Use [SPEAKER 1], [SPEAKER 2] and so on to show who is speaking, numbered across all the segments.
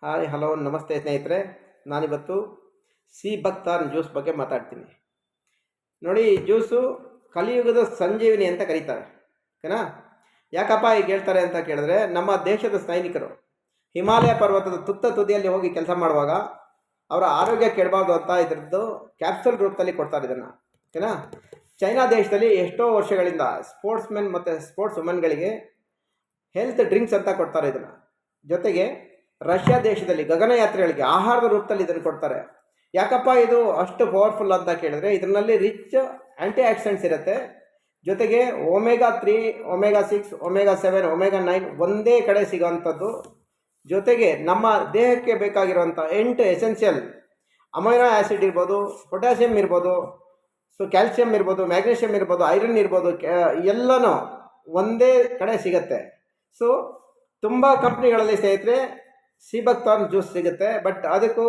[SPEAKER 1] Hi hello ನಮಸ್ತೆ ಸ್ನೇಹಿತರೆ. ನಾನಿವತ್ತು ಸಿ ಬಕ್ತಾನ್ ಜ್ಯೂಸ್ ಬಗ್ಗೆ ಮಾತಾಡ್ತೀನಿ. ನೋಡಿ, ಈ ಜ್ಯೂಸು ಕಲಿಯುಗದ ಸಂಜೀವಿನಿ ಅಂತ ಕರೀತಾರೆ, ಓಕೆನಾ. ಯಾಕಪ್ಪ ಈಗ ಹೇಳ್ತಾರೆ ಅಂತ ಕೇಳಿದ್ರೆ, ನಮ್ಮ ದೇಶದ ಸೈನಿಕರು ಹಿಮಾಲಯ ಪರ್ವತದ ತುದಿಯಲ್ಲಿ ಹೋಗಿ ಕೆಲಸ ಮಾಡುವಾಗ ಅವರ ಆರೋಗ್ಯ ಕೆಡಬಾರ್ದು ಅಂತ ಇದರದ್ದು ಕ್ಯಾಪ್ಸೂಲ್ ರೂಪದಲ್ಲಿ ಕೊಡ್ತಾರೆ ಇದನ್ನು, ಓಕೆನಾ. ಚೈನಾ ದೇಶದಲ್ಲಿ ಎಷ್ಟೋ ವರ್ಷಗಳಿಂದ ಸ್ಪೋರ್ಟ್ಸ್ ಮೆನ್ ಮತ್ತು ಸ್ಪೋರ್ಟ್ಸ್ ವುಮೆನ್ಗಳಿಗೆ ಹೆಲ್ತ್ ಡ್ರಿಂಕ್ಸ್ ಅಂತ ಕೊಡ್ತಾರೆ ಇದನ್ನು. ಜೊತೆಗೆ ರಷ್ಯಾ ದೇಶದಲ್ಲಿ ಗಗನಯಾತ್ರಿಗಳಿಗೆ ಆಹಾರದ ರೂಪದಲ್ಲಿ ಇದನ್ನು ಕೊಡ್ತಾರೆ. ಯಾಕಪ್ಪ ಇದು ಅಷ್ಟು ಪವರ್ಫುಲ್ ಅಂತ ಕೇಳಿದ್ರೆ, ಇದರಲ್ಲಿ ರಿಚ್ ಆ್ಯಂಟಿ ಆಕ್ಸಿಡೆಂಟ್ಸ್ ಇರುತ್ತೆ. ಜೊತೆಗೆ ಒಮೆಗಾ 3, ಒಮೆಗಾ 6, ಒಮೆಗಾ 7, ಒಮೆಗಾ 9 ಒಂದೇ ಕಡೆ ಸಿಗೋವಂಥದ್ದು. ಜೊತೆಗೆ ನಮ್ಮ ದೇಹಕ್ಕೆ ಬೇಕಾಗಿರುವಂಥ 8 ಎಸೆನ್ಷಿಯಲ್ ಅಮೈನೋ ಆ್ಯಸಿಡ್ ಇರ್ಬೋದು, ಪೊಟ್ಯಾಷಿಯಮ್ ಇರ್ಬೋದು, ಕ್ಯಾಲ್ಸಿಯಂ ಇರ್ಬೋದು, ಮ್ಯಾಗ್ನೀಷಿಯಮ್ ಇರ್ಬೋದು, ಐರನ್ ಇರ್ಬೋದು, ಎಲ್ಲನೂ ಒಂದೇ ಕಡೆ ಸಿಗುತ್ತೆ. ಸೊ ತುಂಬ ಕಂಪ್ನಿಗಳಲ್ಲಿ ಸ್ನೇಹಿತರೆ ಸೀಬಕ್ತಾನ್ ಜ್ಯೂಸ್ ಸಿಗುತ್ತೆ. ಬಟ್ ಅದಕ್ಕೂ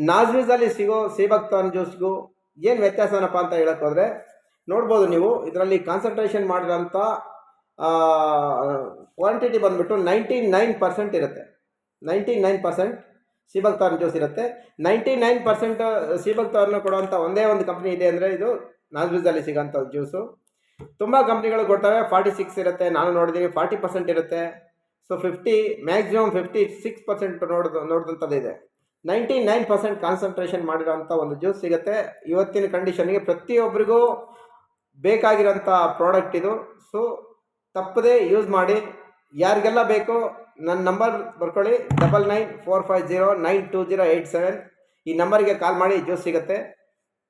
[SPEAKER 1] ನಾಜ್ವಿಸಲ್ಲಿ ಸಿಗೋ ಸೀಬಕ್ತಾನ್ ಜ್ಯೂಸ್ಗೂ ಏನು ವ್ಯತ್ಯಾಸನಪ್ಪ ಅಂತ ಹೇಳಕ್ಕೆ ಹೋದರೆ, ನೋಡ್ಬೋದು ನೀವು ಇದರಲ್ಲಿ ಕಾನ್ಸಂಟ್ರೇಷನ್ ಮಾಡಿರೋಂಥ ಕ್ವಾಂಟಿಟಿ ಬಂದುಬಿಟ್ಟು 99% ಇರುತ್ತೆ. 99% ಸೀಬಕ್ತಾನ್ ಜ್ಯೂಸ್ ಇರುತ್ತೆ. 99% ಸೀಬಕ್ತಾನ್ ಕೊಡುವಂಥ ಒಂದೇ ಒಂದು ಕಂಪ್ನಿ ಇದೆ ಅಂದರೆ ಇದು ನಾಜ್ವಿಸಲ್ಲಿ ಸಿಗೋಂಥ ಜ್ಯೂಸು. ತುಂಬ ಕಂಪ್ನಿಗಳು ಕೊಡ್ತವೆ, 46 ಇರುತ್ತೆ, ನಾನು ನೋಡಿದ್ದೀನಿ 40% ಇರುತ್ತೆ. ಸೊ 50 ಮ್ಯಾಕ್ಸಿಮಮ್ 56% ನೋಡಿದಂಥದ್ದು ಇದೆ. 99% ಕಾನ್ಸಂಟ್ರೇಷನ್ ಮಾಡಿರೋಂಥ ಒಂದು ಜ್ಯೂಸ್ ಸಿಗುತ್ತೆ. ಇವತ್ತಿನ ಕಂಡೀಷನ್ಗೆ ಪ್ರತಿಯೊಬ್ಬರಿಗೂ ಬೇಕಾಗಿರೋಂಥ ಪ್ರಾಡಕ್ಟ್ ಇದು. ಸೊ ತಪ್ಪದೇ ಯೂಸ್ ಮಾಡಿ. ಯಾರಿಗೆಲ್ಲ ಬೇಕೋ ನನ್ನ ನಂಬರ್ ಬರ್ಕೊಳ್ಳಿ, 9945092087. ಈ ನಂಬರ್ಗೆ ಕಾಲ್ ಮಾಡಿ, ಜ್ಯೂಸ್ ಸಿಗುತ್ತೆ.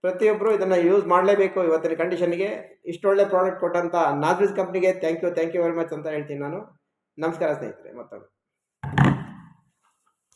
[SPEAKER 1] ಪ್ರತಿಯೊಬ್ಬರು ಇದನ್ನು ಯೂಸ್ ಮಾಡಲೇಬೇಕು ಇವತ್ತಿನ ಕಂಡೀಷನ್ಗೆ. ಇಷ್ಟೊಳ್ಳೆ ಪ್ರಾಡಕ್ಟ್ ಕೊಟ್ಟಂಥ ನಾಜ್ವಿಸ್ ಕಂಪ್ನಿಗೆ ಥ್ಯಾಂಕ್ ಯು ವೆರಿ ಮಚ್ ಅಂತ ಹೇಳ್ತೀನಿ ನಾನು. ನಮಸ್ಕಾರ ಸ್ನೇಹಿತರೆ, ಮತ್ತೊಮ್ಮೆ.